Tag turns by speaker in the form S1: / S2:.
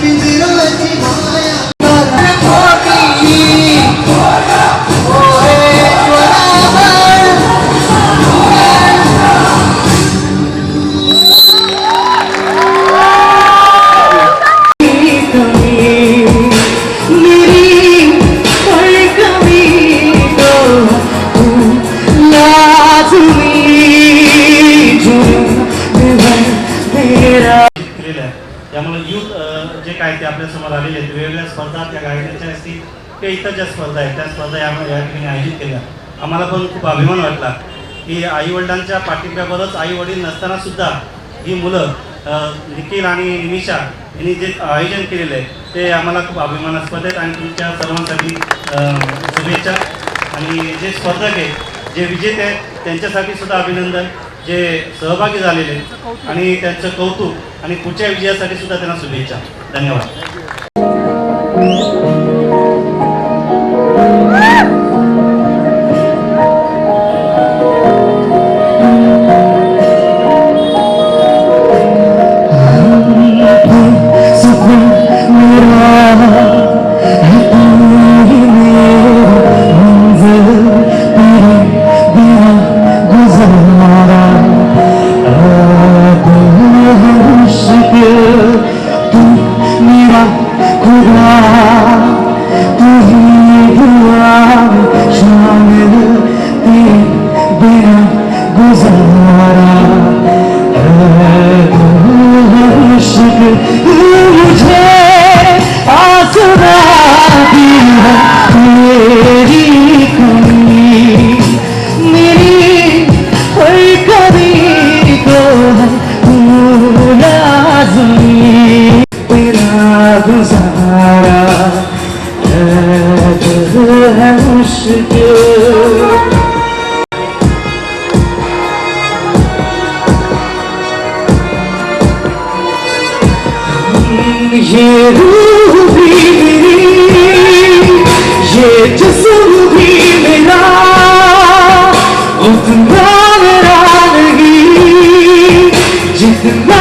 S1: पिंजऱ्याची माया
S2: त्यामुळे यूथ जे काय ते आपल्या समोर आलेले आहेत वेगवेगळ्या स्पर्धा त्या गायनाच्या असतील किंवा इतर ज्या स्पर्धा आहेत त्या स्पर्धा या ठिकाणी आयोजित केल्या. आम्हाला पण खूप अभिमान वाटला की आईवडिलांच्या पाठिंब्याबरोबरच आईवडील नसतानासुद्धा ही मुलं निखिल आणि निमिषा यांनी जे आयोजन केलेलं आहे ते आम्हाला खूप अभिमानास्पद आहेत आणि तुमच्या सर्वांसाठी शुभेच्छा. आणि जे स्पर्धक आहेत जे विजेते आहेत त्यांच्यासाठी सुद्धा अभिनंदन. जे सहभागी झालेले आणि त्यांचं कौतुक आणि पुढच्या विजयासाठी सुद्धा त्यांना शुभेच्छा. धन्यवाद.
S1: ये रूह भी मेरी, ये जिस्म भी मेरा, उतना मेरा नहीं जितना